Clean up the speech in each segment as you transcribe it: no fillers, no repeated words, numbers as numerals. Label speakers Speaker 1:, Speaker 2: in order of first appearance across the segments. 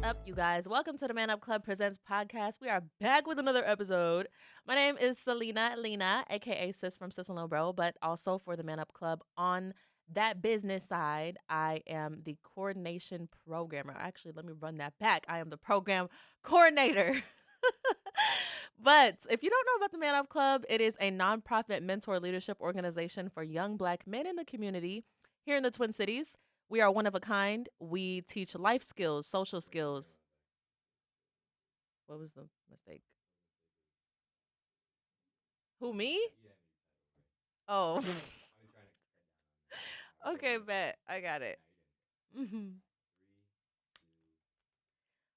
Speaker 1: up, you guys? Welcome to the Man Up Club Presents podcast. We are back with another episode. My name is Celena Lena, aka Sis from Sis and Lil Bro, but also for the Man Up Club on that business side, I am the coordination programmer. Actually, let me run that back. I am the program coordinator. But if you don't know about the Man Up Club, it is a nonprofit mentor leadership organization for young Black men in the community here in the Twin Cities. We are one of a kind. We teach life skills, social skills. What was the mistake? Who, me? Oh. Okay, bet. I got it.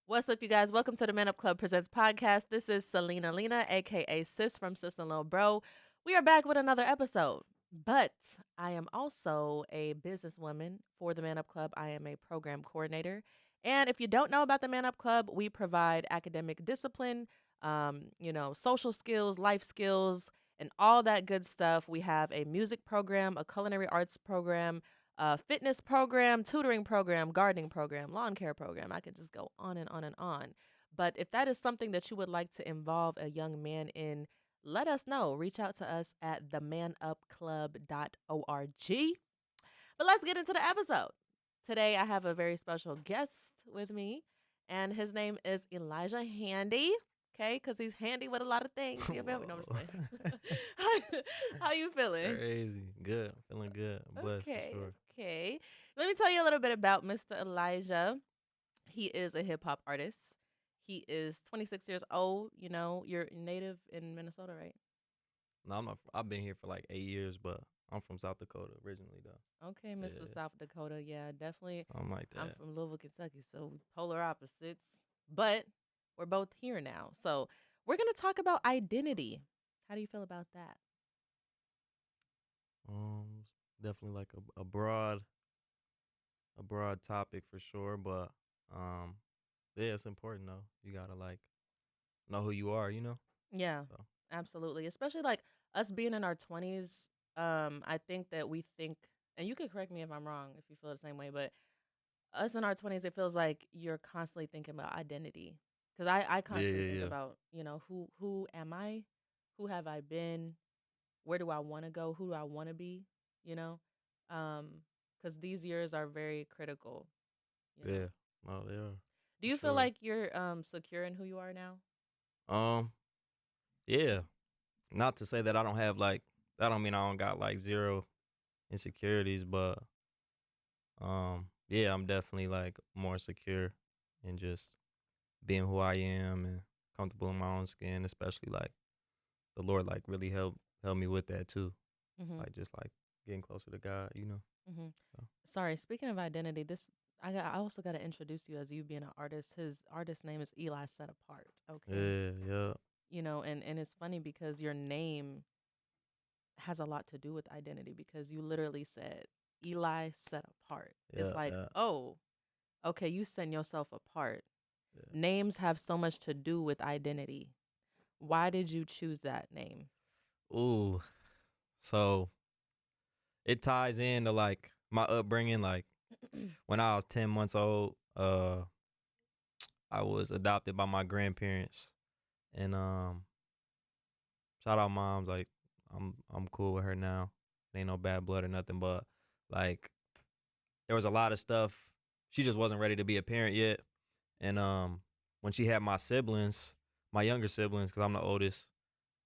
Speaker 1: What's up, you guys? Welcome to the Man Up Club Presents podcast. This is Celena Lena, aka Sis from Sis and Lil Bro. We are back with another episode. But I am also a businesswoman for the Man Up Club. I am a program coordinator. And if you don't know about the Man Up Club, we provide academic discipline, social skills, life skills, and all that good stuff. We have a music program, a culinary arts program, a fitness program, tutoring program, gardening program, lawn care program. I could just go on and on and on. But if that is something that you would like to involve a young man in, let us know. Reach out to us at themanupclub.org. But let's get into the episode. Today, I have a very special guest with me, and his name is Elijah Handy. Okay, because he's handy with a lot of things. You feel me? No, I'm just playing. How you feeling?
Speaker 2: Crazy. Good. I'm feeling good. I'm blessed for sure.
Speaker 1: Okay. Let me tell you a little bit about Mr. Elijah. He is a hip hop artist. He is 26 years old. You know, you're native in Minnesota, right?
Speaker 2: No, I'm not. I've been here for like 8 years, but I'm from South Dakota originally, though.
Speaker 1: Okay, Mr.
Speaker 2: Yeah.
Speaker 1: South Dakota. Yeah, definitely.
Speaker 2: I'm like that.
Speaker 1: I'm from Louisville, Kentucky, so polar opposites. But we're both here now. So we're going to talk about identity. How do you feel about that?
Speaker 2: Definitely like a broad topic for sure, but yeah, it's important though. You gotta like know who you are, you know.
Speaker 1: Yeah,
Speaker 2: So
Speaker 1: absolutely. Especially like us being in our 20s. I think that we think, and you could correct me if I'm wrong if you feel the same way, but us in our 20s, it feels like you're constantly thinking about identity. Because I
Speaker 2: yeah,
Speaker 1: constantly
Speaker 2: yeah,
Speaker 1: think
Speaker 2: yeah.
Speaker 1: about, who am I? Who have I been? Where do I want to go? Who do I want to be? You know? Because these years are very critical, you
Speaker 2: Yeah.
Speaker 1: know?
Speaker 2: No, they are
Speaker 1: Do
Speaker 2: for
Speaker 1: you feel
Speaker 2: sure.
Speaker 1: like you're secure in who you are now?
Speaker 2: Um, yeah. Not to say that I don't have like that. Don't mean I don't got like zero insecurities, but yeah, I'm definitely like more secure in just being who I am and comfortable in my own skin, especially like the Lord like really helped me with that too.
Speaker 1: Mm-hmm.
Speaker 2: Like just like getting closer to God, you know.
Speaker 1: Mm-hmm.
Speaker 2: So
Speaker 1: Sorry, speaking of identity, I also got to introduce you as you being an artist. His artist name is Eli Set Apart. Okay.
Speaker 2: yeah, yeah,
Speaker 1: And it's funny because your name has a lot to do with identity because you literally said Eli Set Apart. It's
Speaker 2: yeah,
Speaker 1: like,
Speaker 2: yeah,
Speaker 1: oh, okay, you send yourself apart.
Speaker 2: yeah.
Speaker 1: Names have so much to do with identity. Why did you choose that name?
Speaker 2: Ooh, so it ties into like my upbringing. Like when I was 10 months old, I was adopted by my grandparents, and shout out moms. Like I'm cool with her now. It ain't no bad blood or nothing, but like there was a lot of stuff. She just wasn't ready to be a parent yet. And when she had my siblings, my younger siblings, because I'm the oldest,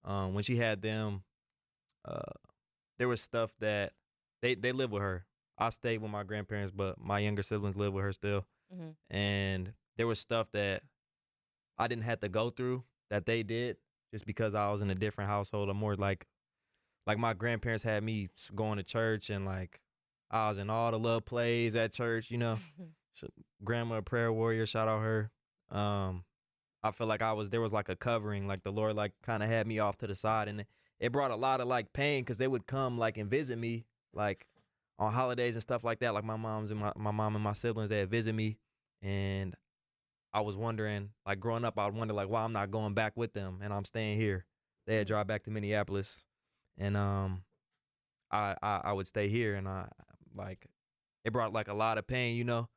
Speaker 2: when she had them, uh, there was stuff that they live with her. I stayed with my grandparents, but my younger siblings live with her still.
Speaker 1: Mm-hmm.
Speaker 2: And there was stuff that I didn't have to go through that they did just because I was in a different household. I'm more like my grandparents had me going to church and like I was in all the love plays at church, you know. Grandma a prayer warrior, shout out her. I feel like there was like a covering, like the Lord like kind of had me off to the side, and it brought a lot of like pain because they would come like and visit me like on holidays and stuff like that. Like my mom and my siblings, they'd visit me, and I was wondering, like growing up, I would wonder like why I'm not going back with them and I'm staying here. They'd drive back to Minneapolis, and I would stay here, and I like it brought like a lot of pain, you know.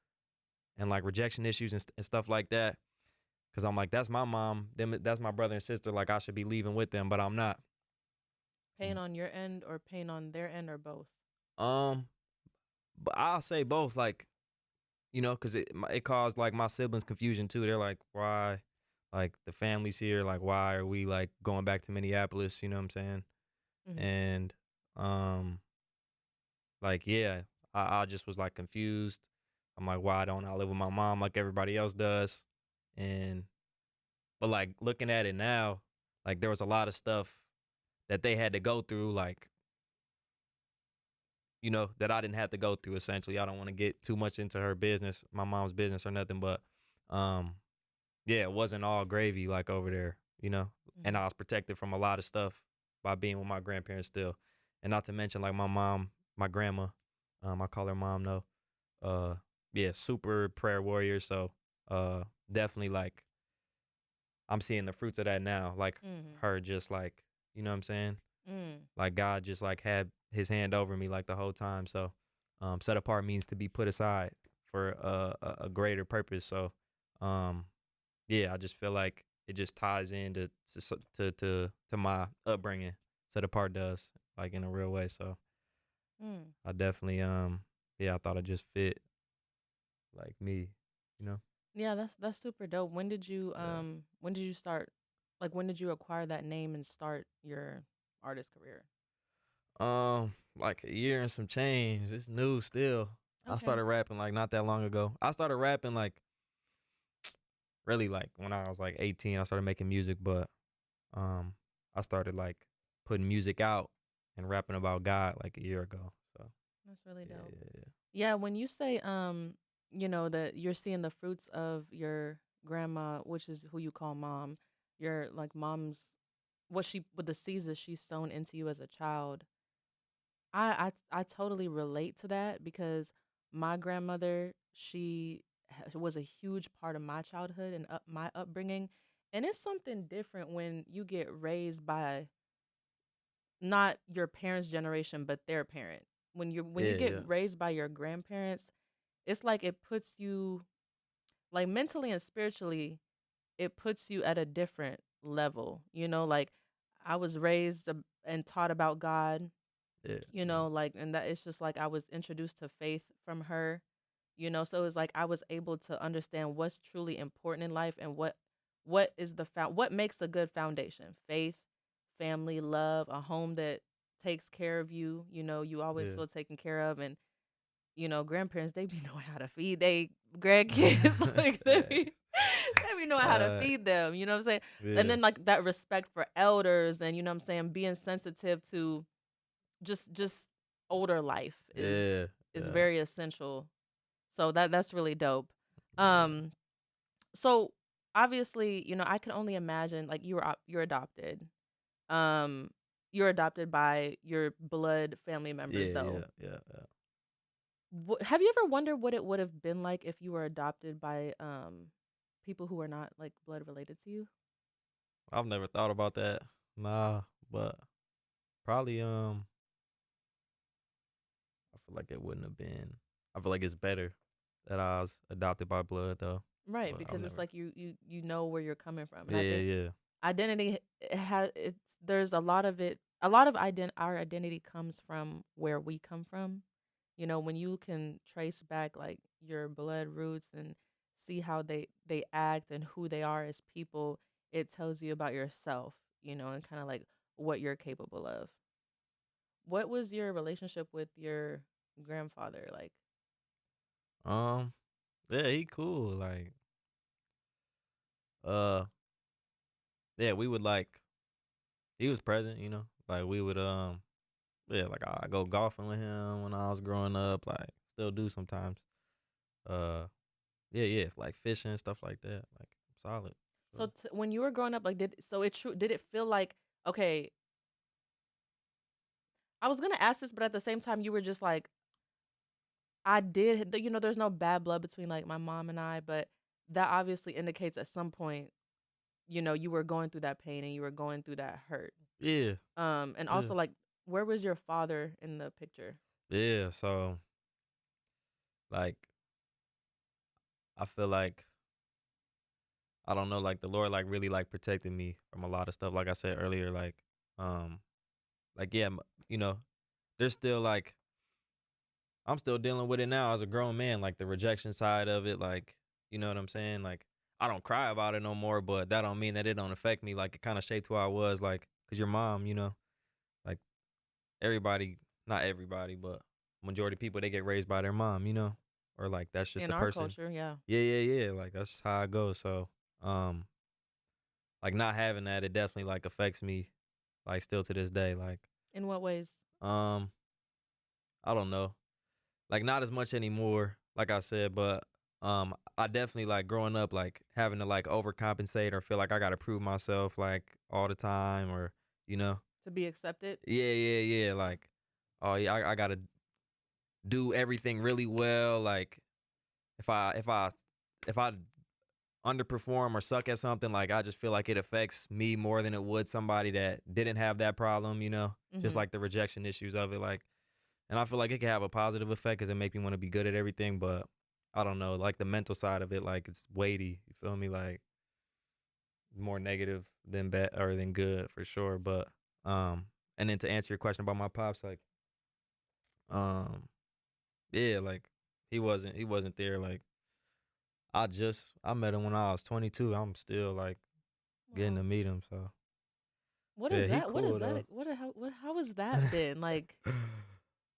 Speaker 2: and like rejection issues and stuff like that. Cause I'm like, that's my mom, that's my brother and sister. Like I should be leaving with them, but I'm not.
Speaker 1: Pain on your end or pain on their end or both?
Speaker 2: Um, but I'll say both. Like, cause it caused like my siblings confusion too. They're like, why? Like the family's here. Like, why are we like going back to Minneapolis? You know what I'm saying?
Speaker 1: Mm-hmm.
Speaker 2: And um, like yeah, I just was like confused. I'm like, why don't I live with my mom like everybody else does? And but like looking at it now, like there was a lot of stuff that they had to go through, like that I didn't have to go through. Essentially, I don't want to get too much into her business, my mom's business or nothing, but um, yeah, it wasn't all gravy like over there, and
Speaker 1: Mm-hmm.
Speaker 2: I was protected from a lot of stuff by being with my grandparents still, and not to mention like my mom, my grandma, I call her mom though, uh, yeah, super prayer warrior. So definitely like I'm seeing the fruits of that now, like
Speaker 1: Mm-hmm.
Speaker 2: her just like, you know what I'm saying?
Speaker 1: Mm.
Speaker 2: Like God just like had his hand over me like the whole time. So set apart means to be put aside for a greater purpose. So um yeah, I just feel like it just ties into to my upbringing. Set apart does like in a real way. So
Speaker 1: Mm.
Speaker 2: I definitely yeah, I thought it just fit like me, you know?
Speaker 1: Yeah, that's super dope.
Speaker 2: Yeah.
Speaker 1: When did you start, like when did you acquire that name and start your artist career?
Speaker 2: Like a year and some change. It's new still. I
Speaker 1: Okay.
Speaker 2: started rapping like not that long ago. I started rapping like really like when I was like 18. I started making music, but um, I started like putting music out and rapping about God like a year ago. So
Speaker 1: That's really
Speaker 2: yeah,
Speaker 1: dope.
Speaker 2: yeah,
Speaker 1: Yeah, when you say that you're seeing the fruits of your grandma, which is who you call mom, your like mom's with the seeds that she's sown into you as a child. I totally relate to that because my grandmother, was a huge part of my childhood and my upbringing, and it's something different when you get raised by not your parents' generation but their parent. When you
Speaker 2: yeah,
Speaker 1: get
Speaker 2: yeah,
Speaker 1: raised by your grandparents, it's like it puts you, like, mentally and spiritually, it puts you at a different level. Like, I was raised and taught about God,
Speaker 2: yeah, yeah,
Speaker 1: like, and that it's just like I was introduced to faith from her, so it's like I was able to understand what's truly important in life and what is what makes a good foundation: faith, family, love, a home that takes care of you. You always
Speaker 2: yeah,
Speaker 1: feel taken care of. And grandparents, they be knowing how to feed they grandkids. Like,
Speaker 2: Facts.
Speaker 1: they be knowing how to feed them, you know what I'm saying? And
Speaker 2: Yeah,
Speaker 1: then like that respect for elders, and what I'm saying, being sensitive to just older life is
Speaker 2: yeah,
Speaker 1: is
Speaker 2: yeah,
Speaker 1: very essential. So that's really dope.
Speaker 2: yeah,
Speaker 1: Um so obviously, I can only imagine, like, you're adopted. Um you're adopted by your blood family members
Speaker 2: yeah, yeah,
Speaker 1: though.
Speaker 2: yeah, yeah.
Speaker 1: Have you ever wondered what it would have been like if you were adopted by people who are not like blood related to you?
Speaker 2: I've never thought about that. Nah, but probably I feel like it wouldn't have been. I feel like it's better that I was adopted by blood though.
Speaker 1: Right,
Speaker 2: But I've
Speaker 1: because it's
Speaker 2: never.
Speaker 1: like you know where you're coming from. And
Speaker 2: Yeah,
Speaker 1: I think
Speaker 2: yeah,
Speaker 1: identity, it has it's there's a lot of it, a lot of our identity comes from where we come from. When you can trace back like your blood roots and see how they act and who they are as people, it tells you about yourself, and kind of like what you're capable of. What was your relationship with your grandfather like?
Speaker 2: yeah. Yeah, he cool. Like, uh, yeah, we would like. He was present, Like we would yeah, like I go golfing with him when I was growing up. Like, still do sometimes. Uh, yeah, yeah, like fishing and stuff like that. Like, solid.
Speaker 1: So
Speaker 2: So
Speaker 1: when you were growing up, like, did it feel like, okay, I was gonna ask this, but at the same time, you were just like, I did, there's no bad blood between like my mom and I, but that obviously indicates at some point, you were going through that pain and you were going through that hurt.
Speaker 2: yeah,
Speaker 1: And
Speaker 2: yeah,
Speaker 1: also, like, where was your father in the picture?
Speaker 2: yeah. So like I feel like I don't know, like the Lord like really like protected me from a lot of stuff. Like I said earlier, um, yeah, you know, there's still like I'm still dealing with it now as a grown man, like the rejection side of it, like you know what I'm saying. Like I don't cry about it no more, but that don't mean that it don't affect me. Like it kind of shaped who I was, like because your mom, like everybody, not everybody, but majority of people they get raised by their mom, or like that's just
Speaker 1: In
Speaker 2: the
Speaker 1: our
Speaker 2: person.
Speaker 1: culture, yeah.
Speaker 2: Yeah. Like that's just how it goes. So, um, like not having that, it definitely like affects me, like still to this day. Like,
Speaker 1: In what ways?
Speaker 2: um, I don't know, like not as much anymore, like I said, but I definitely like growing up, like having to like overcompensate or feel like I got to prove myself like all the time, or you know,
Speaker 1: To be accepted?
Speaker 2: yeah, like, oh yeah, I gotta do everything really well. Like if I underperform or suck at something, like I just feel like it affects me more than it would somebody that didn't have that problem, just
Speaker 1: Mm-hmm.
Speaker 2: like the rejection issues of it. Like, and I feel like it can have a positive effect because it make me want to be good at everything. But I don't know, like the mental side of it, like it's weighty. You feel me? Like more negative than bad or than good for sure. But and then to answer your question about my pops, like um, yeah, like he wasn't there. Like I met him when I was 22. I'm still like getting to
Speaker 1: Wow.
Speaker 2: meet him. So
Speaker 1: What
Speaker 2: yeah,
Speaker 1: is
Speaker 2: he
Speaker 1: that? What is
Speaker 2: cool
Speaker 1: that?
Speaker 2: though.
Speaker 1: How has that been? Like,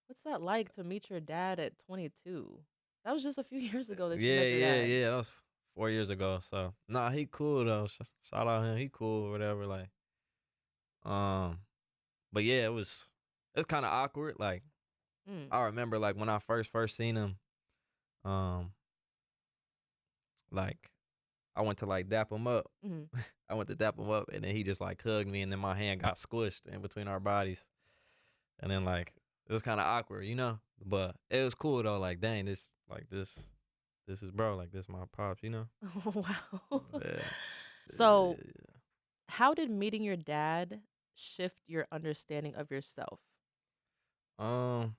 Speaker 1: what's that like to meet your dad at 22? That was just a few years ago that you
Speaker 2: Yeah,
Speaker 1: met your
Speaker 2: yeah,
Speaker 1: dad.
Speaker 2: yeah. That was 4 years ago. So nah, he cool though. Shout out him. He cool or whatever. Like um, but yeah, it was kind of awkward. Like
Speaker 1: Mm.
Speaker 2: I remember like when I first seen him, um, like I went to like dap him up.
Speaker 1: Mm-hmm.
Speaker 2: I went to dap him up, and then he just like hugged me, and then my hand got squished in between our bodies, and then like it was kind of awkward. But it was cool though. Like dang, this is bro. Like this my pops.
Speaker 1: Wow.
Speaker 2: Yeah,
Speaker 1: So,
Speaker 2: yeah.
Speaker 1: how did meeting your dad shift your understanding of yourself
Speaker 2: Um,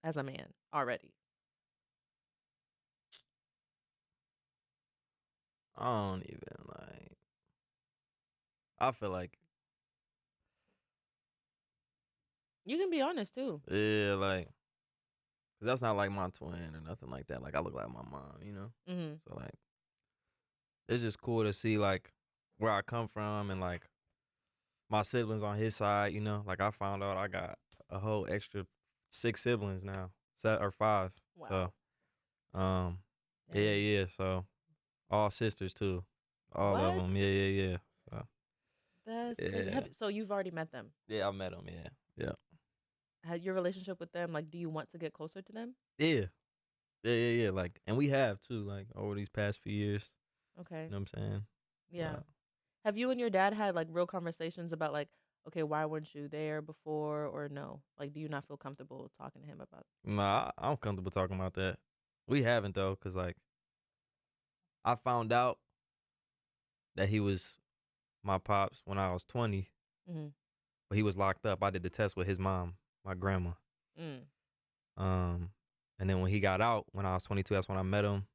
Speaker 1: as a man already?
Speaker 2: I don't even like. I feel like
Speaker 1: You can be honest too.
Speaker 2: yeah, like 'cause that's not like my twin or nothing like that. Like I look like my mom.
Speaker 1: Mm-hmm.
Speaker 2: So like it's just cool to see like where I come from and like my siblings on his side. Like I found out I got a whole extra 6 siblings now, or 5.
Speaker 1: Wow.
Speaker 2: So um, yeah,
Speaker 1: Dang.
Speaker 2: yeah. So all sisters too, all of
Speaker 1: What?
Speaker 2: them. Yeah. So
Speaker 1: That's crazy.
Speaker 2: yeah,
Speaker 1: So you've already met them.
Speaker 2: yeah. I met them. Yeah.
Speaker 1: Had your relationship with them, like, do you want to get closer to them?
Speaker 2: Yeah. Yeah. Like, and we have too, like over these past few years.
Speaker 1: Okay.
Speaker 2: You know what I'm saying?
Speaker 1: Yeah. Have you and your dad had like real conversations about like, okay, why weren't you there before or no? Like, do you not feel comfortable talking to him about?
Speaker 2: Nah, I'm comfortable talking about that. We haven't though, cause like I found out that he was my pops when I was 20,
Speaker 1: Mm-hmm.
Speaker 2: but he was locked up. I did the test with his mom, my grandma.
Speaker 1: Mm.
Speaker 2: Um, and then when he got out, when I was 22, that's when I met him.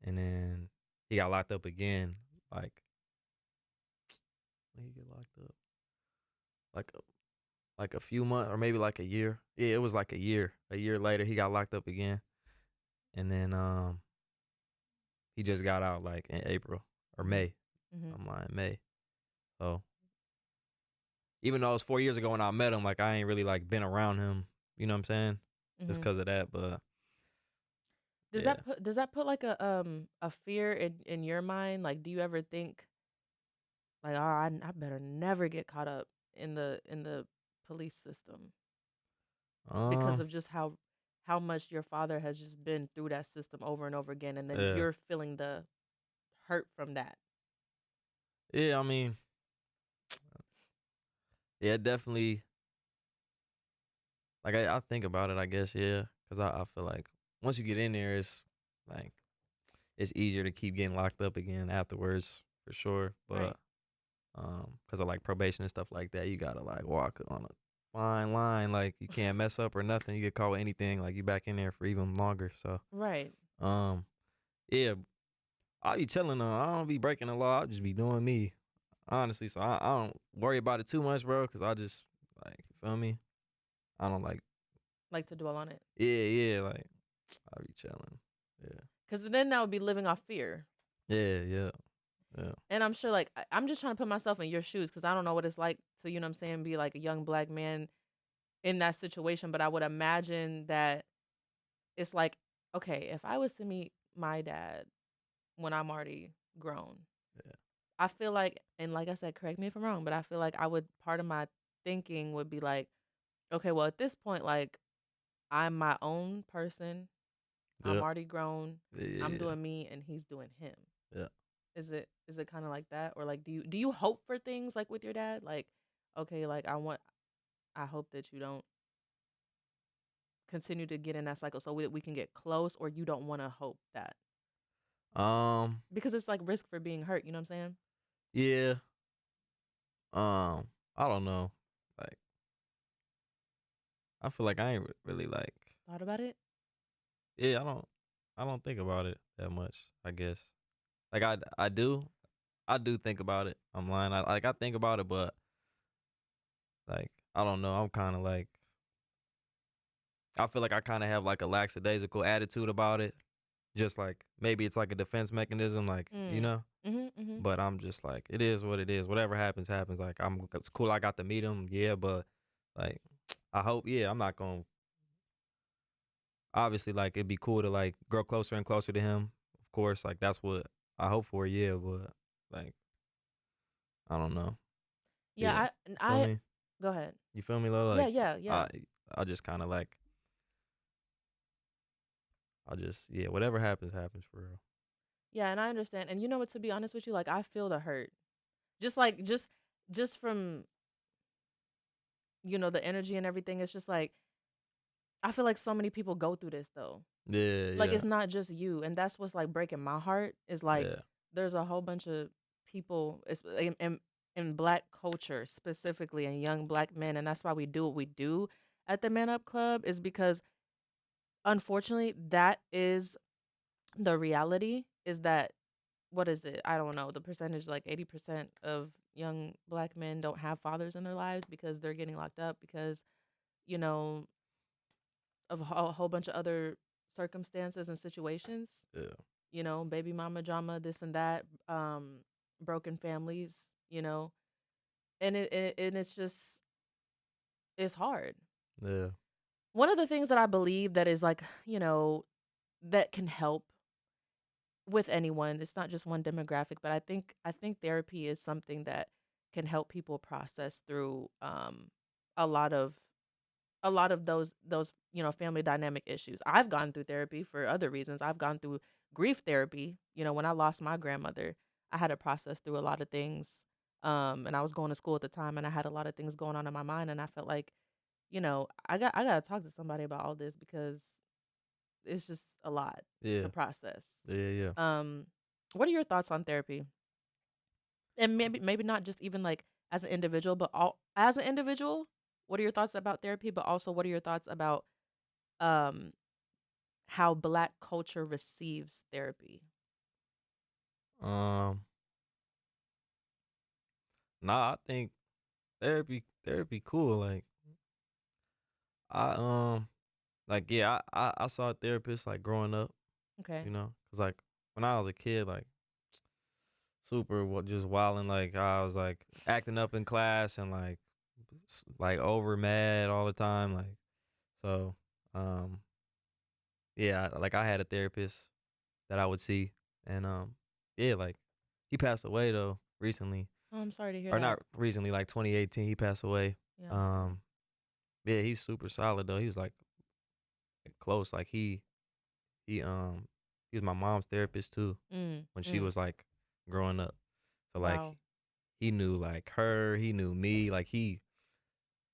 Speaker 2: And then he got locked up again. Like when he get locked up, like like a few months or maybe like a year. Yeah, it was like a year. A year later, he got locked up again. And then he just got out like in April or
Speaker 1: Mm-hmm.
Speaker 2: May.
Speaker 1: Mm-hmm.
Speaker 2: I'm lying, May. So even though it was 4 years ago when I met him, like I ain't really like been around him. You know what I'm saying? Just
Speaker 1: Mm-hmm.
Speaker 2: because of that. But
Speaker 1: Does
Speaker 2: yeah.
Speaker 1: that put like a fear in your mind? Like, do you ever think like, oh, I better never get caught up in the police system because
Speaker 2: Um.
Speaker 1: of just how much your father has just been through that system over and over again, and then
Speaker 2: Yeah.
Speaker 1: you're feeling the hurt from that.
Speaker 2: Yeah. I mean, yeah, definitely. Like I think about it. I guess yeah, because I feel like once you get in there, it's like it's easier to keep getting locked up again afterwards for sure.
Speaker 1: Right.
Speaker 2: But because of like probation and stuff like that, you gotta like walk on a fine line. Like you can't mess up or nothing. You get caught with anything, like you back in there for even longer. So
Speaker 1: Right.
Speaker 2: um, yeah. I'll be chilling though. I don't be breaking the law. I'll just be doing me, honestly. So I don't worry about it too much, bro. Cause I just like, you feel me? I don't
Speaker 1: Like to dwell on it.
Speaker 2: yeah, like I'll be chilling. Yeah,
Speaker 1: Because then that would be living off fear.
Speaker 2: yeah.
Speaker 1: And I'm sure, like, I'm just trying to put myself in your shoes because I don't know what it's like to, you know what I'm saying, be like a young black man in that situation. But I would imagine that it's like, okay, if I was to meet my dad when I'm already grown,
Speaker 2: Yeah.
Speaker 1: I feel like, and like I said, correct me if I'm wrong, but I feel like part of my thinking would be like, okay, well, at this point, like, I'm my own person. I'm
Speaker 2: Yeah.
Speaker 1: already grown. I'm
Speaker 2: Yeah.
Speaker 1: doing me and he's doing him.
Speaker 2: Yeah.
Speaker 1: Is it kind of like that, or like do you hope for things like with your dad, like, okay, like I hope that you don't continue to get in that cycle so we can get close, or you don't want to hope that because it's like risk for being hurt, you know what I'm saying?
Speaker 2: Yeah. I don't know. Like, I feel like I ain't really like.
Speaker 1: Thought about it.
Speaker 2: Yeah, I don't think about it that much. I guess. Like I do think about it. I'm lying. I think about it, but like I don't know. I'm kind of like I feel like I kind of have like a lackadaisical attitude about it. Just like maybe it's like a defense mechanism, like you
Speaker 1: Mm.
Speaker 2: know.
Speaker 1: Mm-hmm.
Speaker 2: But I'm just like, it is what it is. Whatever happens, happens. Like it's cool. I got to meet him, yeah. But like, I hope, yeah. I'm not gonna. Obviously, like it'd be cool to like grow closer and closer to him. Of course, like that's what I hope for, yeah. But like, I don't know,
Speaker 1: Yeah,
Speaker 2: yeah. Feel
Speaker 1: I
Speaker 2: me?
Speaker 1: go ahead.
Speaker 2: You feel me, Lo?
Speaker 1: Yeah,
Speaker 2: Like,
Speaker 1: yeah, yeah.
Speaker 2: I I just kind of like, I just yeah. Whatever happens, happens for real.
Speaker 1: Yeah, and I understand. And you know what, to be honest with you, like, I feel the hurt. Just like just from, the energy and everything. It's just like I feel like so many people go through this though.
Speaker 2: Yeah,
Speaker 1: Like,
Speaker 2: yeah,
Speaker 1: it's not just you, and that's what's like breaking my heart is like
Speaker 2: yeah,
Speaker 1: there's a whole bunch of people in black culture specifically, and young black men, and that's why we do what we do at the Man Up Club, is because unfortunately that is the reality, is that what is it? I don't know. The percentage, like 80% of young black men don't have fathers in their lives because they're getting locked up because, you know, of a whole bunch of other circumstances and situations,
Speaker 2: yeah,
Speaker 1: baby mama drama, this and that, broken families, and it's just, it's hard.
Speaker 2: yeah,
Speaker 1: One of the things that I believe that is like, that can help with anyone. It's not just one demographic, but I think therapy is something that can help people process through a lot of those family dynamic issues. I've gone through therapy for other reasons. I've gone through grief therapy. When I lost my grandmother, I had to process through a lot of things. And I was going to school at the time, and I had a lot of things going on in my mind, and I felt like, I got to talk to somebody about all this because it's just a lot to
Speaker 2: yeah,
Speaker 1: process.
Speaker 2: yeah.
Speaker 1: Um, what are your thoughts on therapy? And maybe not just even like as an individual, but all as an individual, what are your thoughts about therapy? But also, what are your thoughts about um how black culture receives therapy?
Speaker 2: Um, nah, I think therapy cool. Like I like yeah, I saw a therapist like growing up,
Speaker 1: Okay.
Speaker 2: you know, cause like when I was a kid, like super just wilding, like I was like acting up in class and like like over mad all the time, like so um yeah, like I had a therapist that I would see, and yeah, like he passed away though recently,
Speaker 1: Oh, I'm sorry to hear
Speaker 2: or
Speaker 1: that.
Speaker 2: not recently, like 2018 he passed away.
Speaker 1: Yeah, I'm sorry.
Speaker 2: Um yeah, he's super solid though. He was like close, like he he was my mom's therapist too
Speaker 1: Mm,
Speaker 2: when she
Speaker 1: mm.
Speaker 2: was like growing up. So like
Speaker 1: Wow.
Speaker 2: he knew like her, he knew me, like he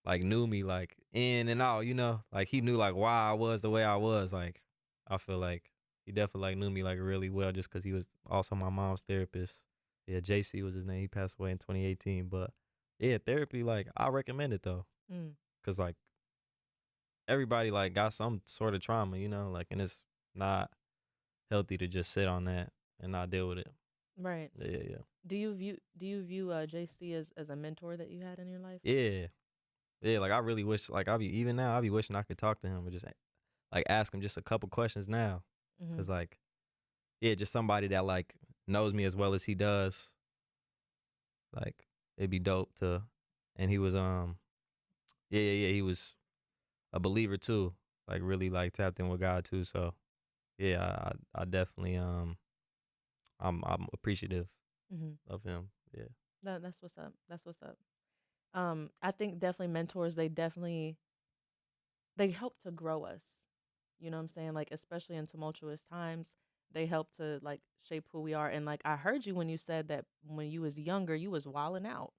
Speaker 2: like knew me like in and out, you know? Like he knew like why I was the way I was. Like I feel like he definitely like knew me like really well just cuz he was also my mom's therapist. Yeah, JC was his name. He passed away in 2018, but yeah, therapy like I recommend it though
Speaker 1: Mm.
Speaker 2: cuz like everybody like got some sort of trauma, you know? Like and it's not healthy to just sit on that. and not deal with it.
Speaker 1: Right.
Speaker 2: Yeah.
Speaker 1: Do you view JC as a mentor that you had in your life?
Speaker 2: Yeah. Yeah, like I really wish, like even now, I be wishing I could talk to him and just like ask him just a couple questions now.
Speaker 1: Mm-hmm.
Speaker 2: Cause like, yeah, just somebody that like knows me as well as he does. Like it'd be dope to, and he was, yeah, he was a believer too. Like really like tapped in with God too. So yeah, I definitely, I'm appreciative
Speaker 1: Mm-hmm.
Speaker 2: of him. Yeah.
Speaker 1: That's what's up. That's what's up. I think definitely mentors. They help to grow us. You know what I'm saying? Like, especially in tumultuous times, they help to like shape who we are. And like, I heard you when you said that when you was younger, you was wilding out.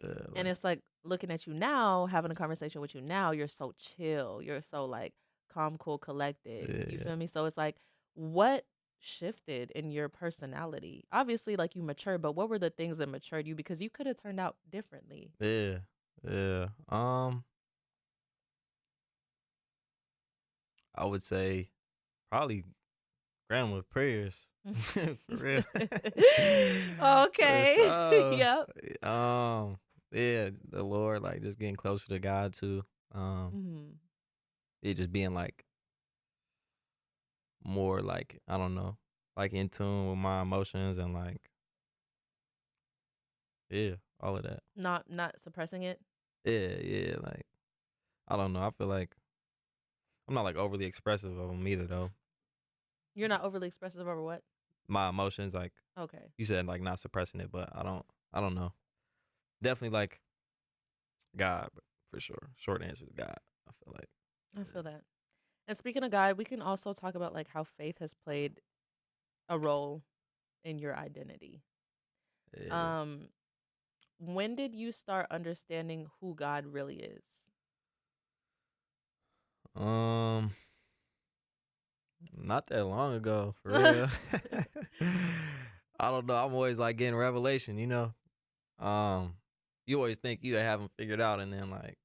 Speaker 2: Yeah,
Speaker 1: And
Speaker 2: like,
Speaker 1: it's like looking at you now, having a conversation with you now, you're so chill. You're so like calm, cool, collected. You
Speaker 2: yeah,
Speaker 1: feel me? So it's like, what shifted in your personality? Obviously, like you matured, but what were the things that matured you? Because you could have turned out differently.
Speaker 2: yeah, yeah. I would say probably grandma prayers. For real. For
Speaker 1: Okay.
Speaker 2: sure.
Speaker 1: Yep.
Speaker 2: Yeah, the Lord, like just getting closer to God too. Um,
Speaker 1: Hmm.
Speaker 2: it just being like more like, I don't know, like in tune with my emotions and like, yeah, all of that.
Speaker 1: Not suppressing it.
Speaker 2: Yeah, like I don't know. I feel like I'm not like overly expressive of them either though.
Speaker 1: You're not overly expressive over what?
Speaker 2: My emotions, like
Speaker 1: Okay.
Speaker 2: you said, like not suppressing it, but I don't know. Definitely like God, for sure. Short answer is God. I feel like.
Speaker 1: I feel that. And speaking of God, we can also talk about like how faith has played a role in your identity.
Speaker 2: Yeah.
Speaker 1: Um, when did you start understanding who God really is?
Speaker 2: Um, not that long ago, for real. I don't know. I'm always like getting revelation, you know. Um, you always think you have them figured out, and then like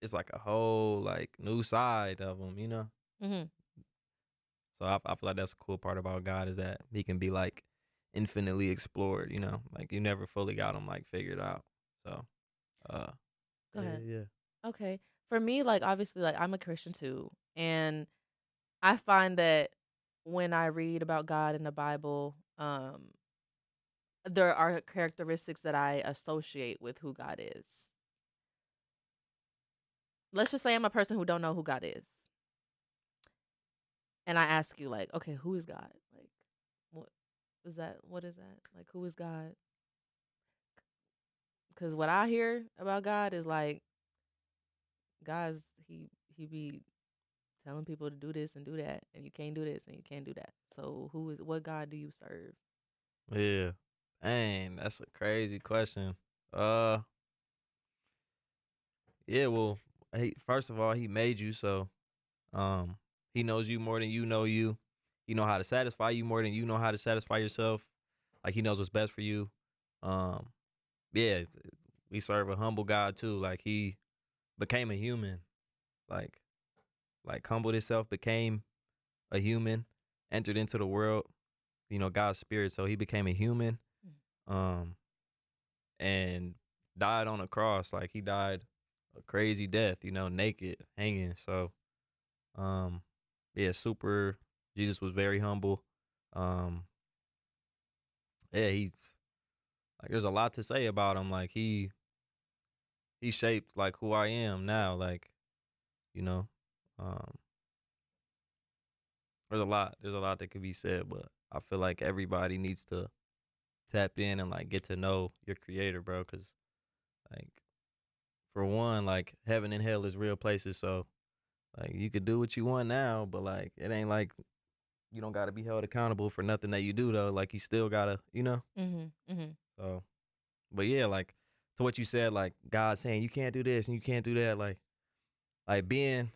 Speaker 2: it's like a whole like new side of them, you know.
Speaker 1: Mm-hmm.
Speaker 2: So I feel like that's a cool part about God is that He can be like infinitely explored, you know. Like you never fully got him like figured out. So, uh,
Speaker 1: Go ahead.
Speaker 2: yeah.
Speaker 1: Okay. For me, like obviously, like I'm a Christian too, and I find that when I read about God in the Bible, there are characteristics that I associate with who God is. Let's just say I'm a person who don't know who God is. And I ask you like, okay, who is God? Like what is that? What is that? Like who is God? Cuz what I hear about God is like God's he be telling people to do this and do that and you can't do this and you can't do that. So what God do you serve?
Speaker 2: Yeah. Dang, that's a crazy question. Uh, yeah, well, first of all, he made you, so he knows you more than you know you. He know how to satisfy you more than you know how to satisfy yourself. Like he knows what's best for you. Um, yeah, we serve a humble God too. Like he became a human. Like humbled himself, became a human, entered into the world, you know, God's spirit. So he became a human. Um, and died on a cross. Like he died a crazy death, you know, naked, hanging. So, um, yeah, super. Jesus was very humble. Um, yeah, he's like, there's a lot to say about him. Like he shaped like who I am now. Like, you know, um, there's a lot that could be said, but I feel like everybody needs to tap in and like get to know your creator, bro. Cause like for one, like heaven and hell is real places. So like you could do what you want now, but like it ain't like you don't gotta be held accountable for nothing that you do though. Like you still gotta, you know?
Speaker 1: Mhm. Mhm.
Speaker 2: So but yeah, like to what you said, like God saying you can't do this and you can't do that, like being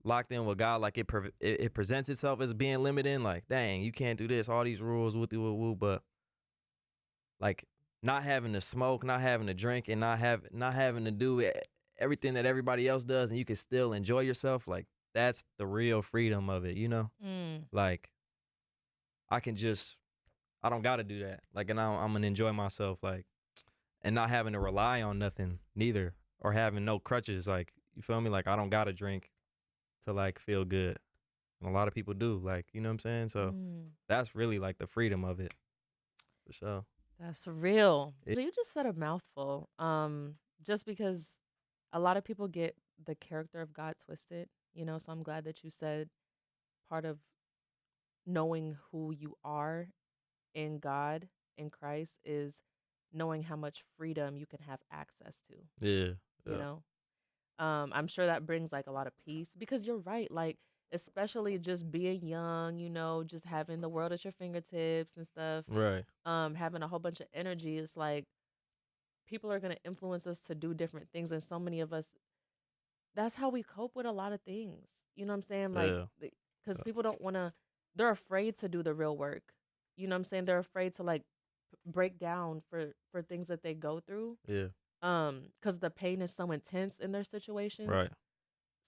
Speaker 2: locked in with God, like it presents itself as being limiting, like dang, you can't do this, all these rules, woo, but like not having to smoke, not having to drink, and not having to do everything that everybody else does, and you can still enjoy yourself. Like that's the real freedom of it, you know.
Speaker 1: Mm.
Speaker 2: Like I can just, I don't got to do that. Like, and I'm going to enjoy myself, like, and not having to rely on nothing neither, or having no crutches. Like, you feel me? Like, I don't got to drink to, like, feel good. And a lot of people do, like, you know what I'm saying? So that's really, like, the freedom of it, for sure.
Speaker 1: That's real. You just said a mouthful. Just because a lot of people get the character of God twisted, you know, so I'm glad that you said part of knowing who you are in God, in Christ, is knowing how much freedom you can have access to.
Speaker 2: Yeah.
Speaker 1: You know? I'm sure that brings like a lot of peace, because you're right, like, especially just being young, you know, just having the world at your fingertips and stuff.
Speaker 2: Right.
Speaker 1: Having a whole bunch of energy. It's like people are gonna influence us to do different things, and so many of us, that's how we cope with a lot of things. You know what I'm saying? Like, because people don't want to, they're afraid to do the real work. You know what I'm saying? They're afraid to like break down for things that they go through.
Speaker 2: Yeah.
Speaker 1: Because the pain is so intense in their situations.
Speaker 2: Right.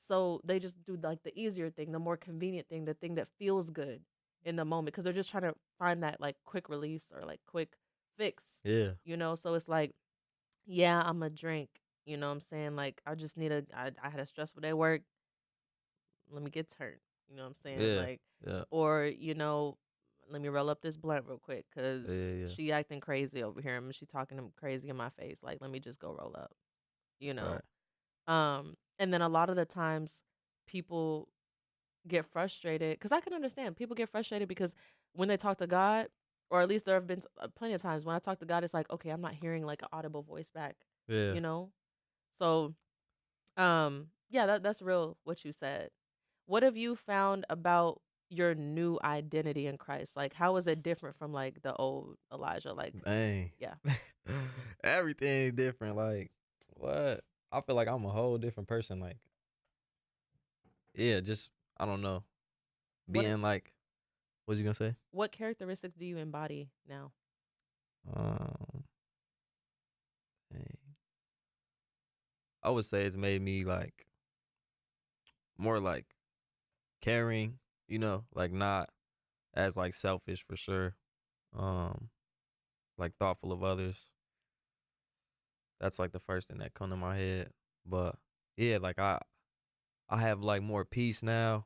Speaker 1: So they just do like the easier thing, the more convenient thing, the thing that feels good in the moment, because they're just trying to find that like quick release or like quick fix.
Speaker 2: Yeah.
Speaker 1: You know, so it's like, yeah, I'm a drink. You know what I'm saying? Like, I just need I had a stressful day at work. Let me get turned. You know what I'm saying?
Speaker 2: Yeah.
Speaker 1: Like,
Speaker 2: Yeah.
Speaker 1: or, you know, let me roll up this blunt real quick, because she acting crazy over here. She talking crazy in my face. Like, let me just go roll up, you know?
Speaker 2: Right.
Speaker 1: And then a lot of the times people get frustrated, because I can understand people get frustrated because when they talk to God, or at least there have been plenty of times when I talk to God, it's like, okay, I'm not hearing like an audible voice back, you know? So, yeah, that's real what you said. What have you found about your new identity in Christ? Like, how is it different from like the old Elijah? Like,
Speaker 2: dang.
Speaker 1: Yeah.
Speaker 2: Everything's different. Like, what? I feel like I'm a whole different person. Like, yeah, just, I don't know. Being like, what was you gonna say?
Speaker 1: What characteristics do you embody now?
Speaker 2: Dang. I would say it's made me like more like caring, you know, like not as like selfish for sure. Like thoughtful of others. That's like the first thing that come to my head. But yeah, like I have like more peace now.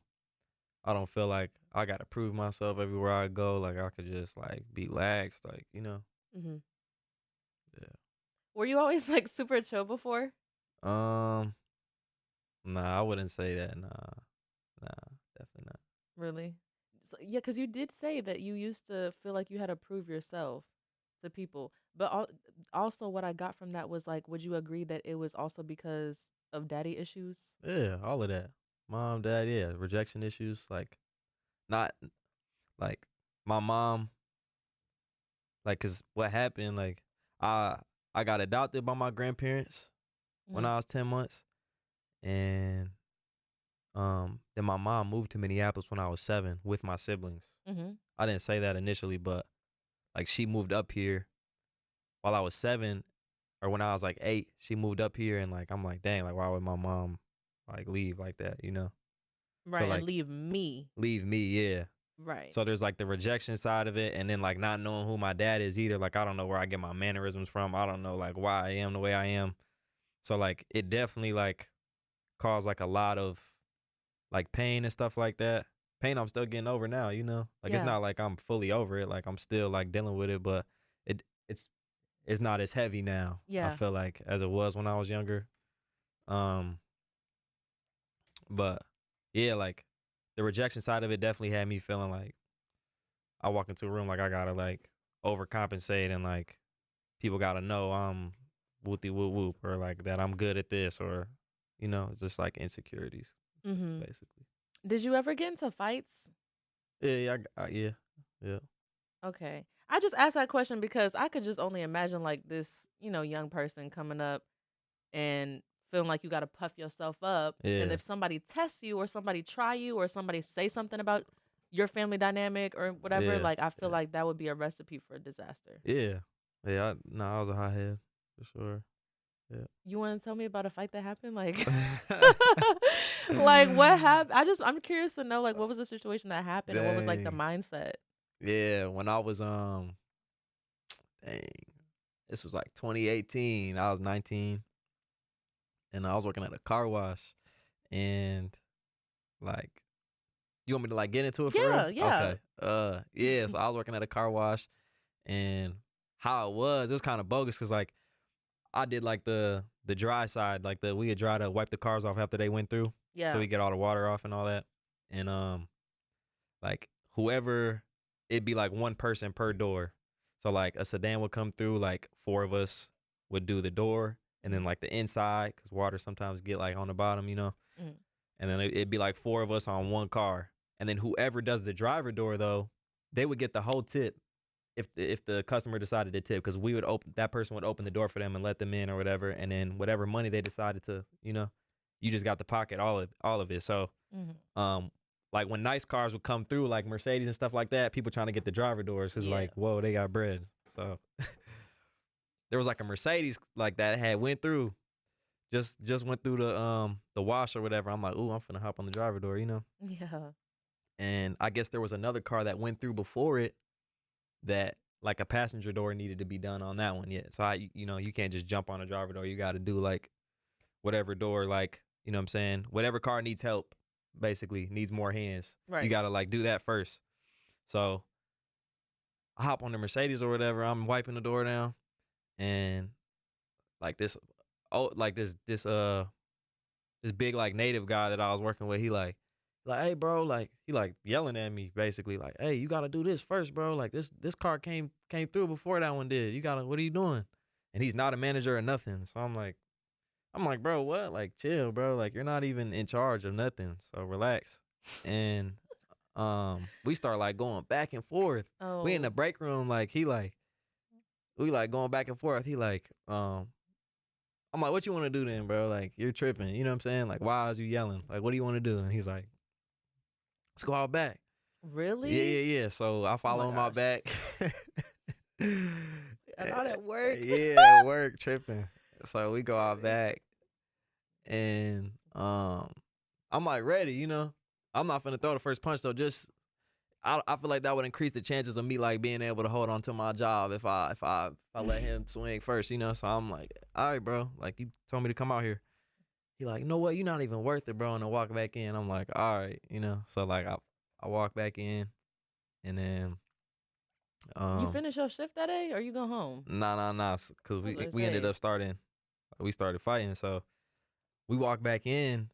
Speaker 2: I don't feel like I gotta prove myself everywhere I go. Like I could just like be laxed, like, you know.
Speaker 1: Mm-hmm.
Speaker 2: Yeah.
Speaker 1: Were you always like super chill before?
Speaker 2: Nah, I wouldn't say that. Nah, definitely not.
Speaker 1: Really? So, yeah, because you did say that you used to feel like you had to prove yourself to people. But also, what I got from that was like, would you agree that it was also because of daddy issues?
Speaker 2: Yeah, all of that. Mom, dad, yeah, rejection issues. Like, not like my mom. Like, cause what happened? Like, I got adopted by my grandparents when I was 10 months, and then my mom moved to Minneapolis when I was 7 with my siblings.
Speaker 1: Mm-hmm.
Speaker 2: I didn't say that initially, but like she moved up here while I was 7, or when I was like 8, she moved up here, and like I'm like, dang, like why would my mom like leave like that, you know?
Speaker 1: Right,
Speaker 2: So like
Speaker 1: and leave me.
Speaker 2: leave me, yeah.
Speaker 1: Right.
Speaker 2: So there's like the rejection side of it, and then like not knowing who my dad is either. Like I don't know where I get my mannerisms from. I don't know like why I am the way I am. So like it definitely like caused like a lot of like pain and stuff like that. Pain I'm still getting over now, you know? Like it's not like I'm fully over it. Like I'm still like dealing with it, but it's not as heavy now.
Speaker 1: Yeah.
Speaker 2: I feel like as it was when I was younger. But yeah, like the rejection side of it definitely had me feeling like I walk into a room like I gotta like overcompensate, and like people gotta know I'm whoopty whoop whoop, or like that I'm good at this, or you know, just like insecurities, basically.
Speaker 1: Did you ever get into fights?
Speaker 2: Yeah, yeah.
Speaker 1: Okay. I just asked that question because I could just only imagine like this, you know, young person coming up and feeling like you got to puff yourself up.
Speaker 2: Yeah.
Speaker 1: And if somebody tests you, or somebody try you, or somebody say something about your family dynamic or whatever, like I feel like that would be a recipe for disaster.
Speaker 2: Yeah. Yeah, I was a hothead for sure. Yeah.
Speaker 1: You want to tell me about a fight that happened? Like, like what happened? I'm curious to know, like, what was the situation that happened, and what was like the mindset?
Speaker 2: Yeah, when I was dang, this was like 2018. I was 19, and I was working at a car wash, and like, you want me to like get into it for real?
Speaker 1: Yeah, yeah.
Speaker 2: Okay. Yeah. So I was working at a car wash, and how it was kind of bogus because like I did like the dry side, like we would dry to wipe the cars off after they went through, so
Speaker 1: Yeah.
Speaker 2: we get all the water off and all that, and like whoever, it'd be like one person per door. So like a sedan would come through, like four of us would do the door, and then like the inside, because water sometimes get like on the bottom,
Speaker 1: Mm.
Speaker 2: and then it'd be like four of us on one car, and then whoever does the driver door though, they would get the whole tip if the customer decided to tip, because we would open, that person would open the door for them and let them in or whatever, and then whatever money they decided to, you just got to pocket all of it. So
Speaker 1: Mm-hmm.
Speaker 2: like when nice cars would come through, like Mercedes and stuff like that, people trying to get the driver doors because
Speaker 1: Yeah.
Speaker 2: like, whoa, they got bread. So there was like a Mercedes like that had went through, just went through the wash or whatever. I'm like, ooh, I'm finna hop on the driver door,
Speaker 1: Yeah.
Speaker 2: And I guess there was another car that went through before it that like a passenger door needed to be done on that one. Yeah. So you can't just jump on a driver door. You got to do like whatever door, like, what I'm saying? Whatever car needs help, basically needs more hands.
Speaker 1: Right.
Speaker 2: You got to like do that first. So I hop on the Mercedes or whatever. I'm wiping the door down, and like this big like native guy that I was working with, he like, hey bro, like he like yelling at me basically like, hey, you gotta do this first, bro. Like this car came through before that one did. You gotta, what are you doing? And he's not a manager or nothing. So I'm like, bro, what? Like chill, bro. Like you're not even in charge of nothing. So relax. And we start like going back and forth.
Speaker 1: Oh.
Speaker 2: We in the break room, like we like going back and forth. He like, I'm like, what you want to do then, bro? Like, you're tripping. You know what I'm saying? Like, why is you yelling? Like, what do you want to do? And he's like, let's go out back.
Speaker 1: Really?
Speaker 2: Yeah. So I follow him out back.
Speaker 1: I thought it worked.
Speaker 2: Yeah, it worked, tripping. So we go out back, and I'm like ready, I'm not finna throw the first punch though. Just I feel like that would increase the chances of me like being able to hold on to my job if I let him swing first, So I'm like, all right, bro. Like you told me to come out here. He like, you know what? You're not even worth it, bro. And I walk back in. I'm like, all right, So like I walk back in, and then
Speaker 1: You finish your shift that day, or you go home?
Speaker 2: Nah, because we ended up we started fighting. So we walk back in,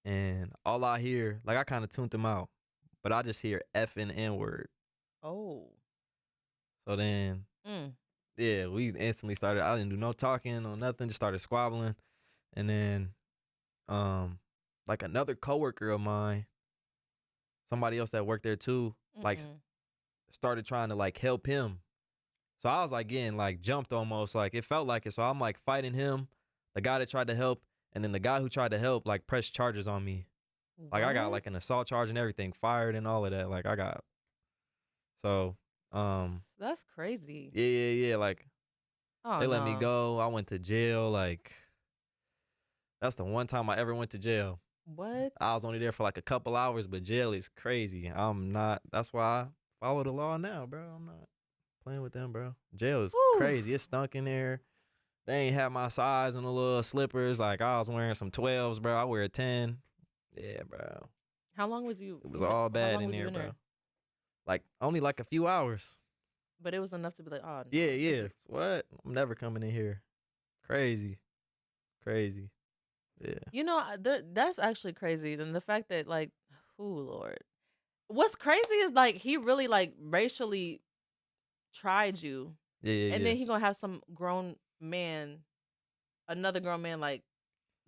Speaker 2: and all I hear, like I kind of tuned him out, but I just hear F and N word.
Speaker 1: Oh.
Speaker 2: So then, yeah, we instantly started. I didn't do no talking or nothing. Just started squabbling, and then, like another coworker of mine, somebody else that worked there too, like started trying to like help him. So I was like getting like jumped almost. Like it felt like it. So I'm like fighting him, the guy that tried to help, and then the guy who tried to help like pressed charges on me. Like I got like an assault charge and everything, fired and all of that. Like I got. So
Speaker 1: that's crazy.
Speaker 2: Yeah. Like they let me go. I went to jail. Like that's the one time I ever went to jail.
Speaker 1: What?
Speaker 2: I was only there for like a couple hours, but jail is crazy. I'm not. That's why I follow the law now, bro. I'm not playing with them, bro. Jail is crazy. It stunk in there. They ain't have my size in the little slippers. Like I was wearing some 12s, bro. I wear a 10. Yeah, bro.
Speaker 1: How long was you?
Speaker 2: It was all bad in there, bro. Like only like a few hours.
Speaker 1: But it was enough to be like, oh. No,
Speaker 2: yeah. What? I'm never coming in here. Crazy. Yeah.
Speaker 1: That's actually crazy. Then the fact that like, oh Lord, what's crazy is like he really like racially tried you.
Speaker 2: Yeah.
Speaker 1: And then he gonna have some another grown man like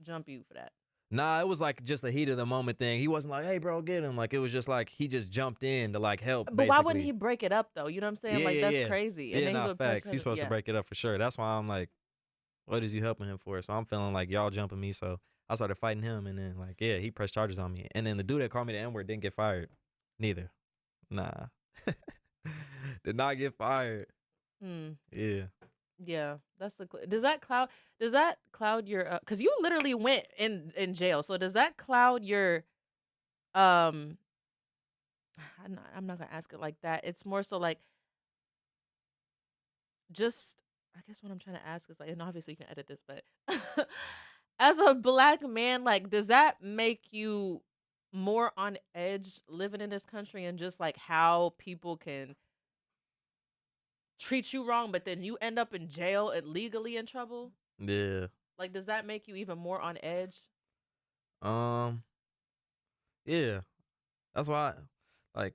Speaker 1: jump you for that.
Speaker 2: Nah, it was like just a heat of the moment thing. He wasn't like, hey, bro, get him. Like, it was just like he just jumped in to like help.
Speaker 1: But why wouldn't he break it up though? You know what I'm saying? Like, that's crazy.
Speaker 2: And then facts. He's supposed to break it up for sure. That's why I'm like, what is you helping him for? So I'm feeling like y'all jumping me. So I started fighting him. And then like, yeah, he pressed charges on me. And then the dude that called me the N-word didn't get fired. Neither. Nah. Did not get fired. Yeah.
Speaker 1: Yeah, that's does that cloud your because you literally went in jail, so does that cloud your I'm not gonna ask it like that. It's more so like just I guess what I'm trying to ask is like, and obviously you can edit this, but as a black man, like, does that make you more on edge living in this country and just like how people can treat you wrong, but then you end up in jail and legally in trouble?
Speaker 2: Yeah.
Speaker 1: Like, does that make you even more on edge?
Speaker 2: Um. Yeah. That's why. Like,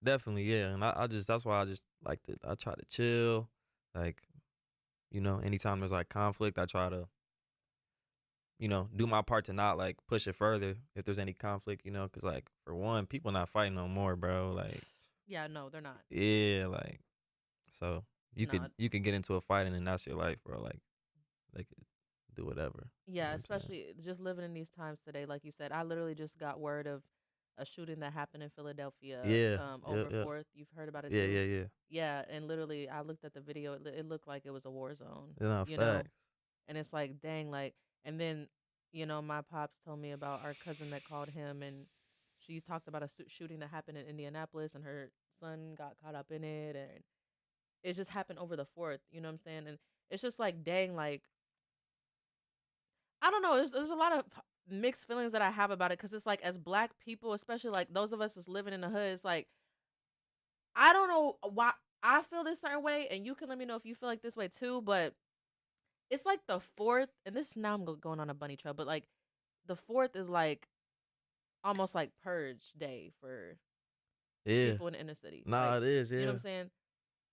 Speaker 2: definitely. Yeah. And I just that's why I just like to. I try to chill. Like, anytime there's like conflict, I try to do my part to not like push it further if there's any conflict. Because like for one, people not fighting no more, bro. Like,
Speaker 1: Yeah, no, they're not.
Speaker 2: yeah, like so you
Speaker 1: No,
Speaker 2: could you could get into a fight and then that's your life, bro. Like they could do whatever. You
Speaker 1: yeah,
Speaker 2: know what I'm saying?
Speaker 1: especially just living in these times today. Like you said, I literally just got word of a shooting that happened in Philadelphia
Speaker 2: Yeah.
Speaker 1: over
Speaker 2: Yep. Yep.
Speaker 1: 4th. You've heard about it
Speaker 2: Yeah.
Speaker 1: too.
Speaker 2: Yeah. Yeah.
Speaker 1: Yeah, and literally I looked at the video. It looked like it was a war zone,
Speaker 2: No
Speaker 1: you know?
Speaker 2: facts.
Speaker 1: And it's like, dang, like, and then, my pops told me about our cousin that called him, and she talked about a shooting that happened in Indianapolis, and her son got caught up in it, and it just happened over the 4th, you know what I'm saying? And it's just like, dang, like, I don't know. There's a lot of mixed feelings that I have about it because it's like, as black people, especially like those of us that's living in the hood, it's like, I don't know why I feel this certain way, and you can let me know if you feel like this way too, but it's like the 4th, and this now I'm going on a bunny trail, but like the 4th is like almost like purge day for
Speaker 2: Yeah.
Speaker 1: people in the inner city.
Speaker 2: Nah,
Speaker 1: Like,
Speaker 2: it is.
Speaker 1: you know what
Speaker 2: Yeah.
Speaker 1: I'm saying?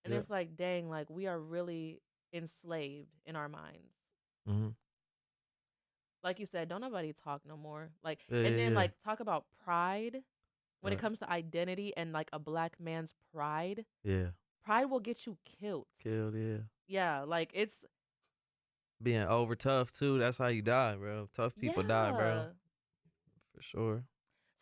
Speaker 1: And
Speaker 2: Yep.
Speaker 1: it's like, dang, like we are really enslaved in our minds.
Speaker 2: Mhm.
Speaker 1: Like you said, don't nobody talk no more. Like,
Speaker 2: Yeah.
Speaker 1: and then
Speaker 2: Yeah.
Speaker 1: like talk about pride when it
Speaker 2: Right.
Speaker 1: comes to identity and like a black man's pride.
Speaker 2: Yeah.
Speaker 1: Pride will get you killed.
Speaker 2: Killed. Yeah.
Speaker 1: Yeah, like it's
Speaker 2: Being over tough too. That's how you die, bro. Tough people die, bro.
Speaker 1: yeah.
Speaker 2: For sure.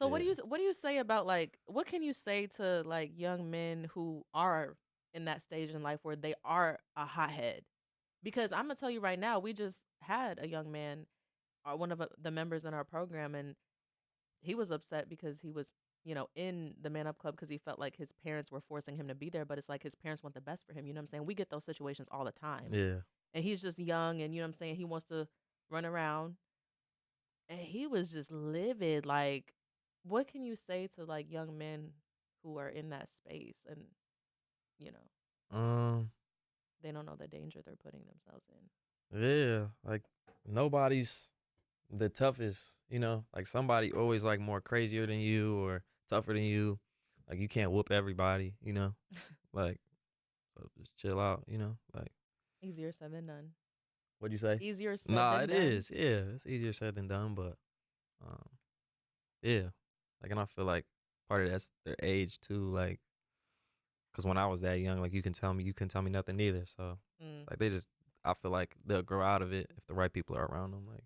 Speaker 1: So
Speaker 2: Yeah.
Speaker 1: what do you say about like what can you say to like young men who are in that stage in life where they are a hothead? Because I'm gonna tell you right now, we just had a young man, one of the members in our program, and he was upset because he was, in the Man Up Club because he felt like his parents were forcing him to be there, but it's like his parents want the best for him. You know what I'm saying? We get those situations all the time,
Speaker 2: Yeah.
Speaker 1: and he's just young, and you know what I'm saying? He wants to run around, and he was just livid. Like, what can you say to like young men who are in that space and you know
Speaker 2: Um.
Speaker 1: they don't know the danger they're putting themselves in?
Speaker 2: Yeah. Like nobody's the toughest. Like somebody always like more crazier than you or tougher than you. Like you can't whoop everybody. Like so just chill out. Like
Speaker 1: Easier said than done.
Speaker 2: what'd you say?
Speaker 1: Easier said
Speaker 2: Nah,
Speaker 1: than
Speaker 2: it
Speaker 1: done.
Speaker 2: is. Yeah, it's easier said than done, but um, yeah. Like, and I feel like part of that's their age too. Like, cause when I was that young, like you couldn't tell me nothing either. So
Speaker 1: Mm.
Speaker 2: it's like I feel like they'll grow out of it if the right people are around them. Like.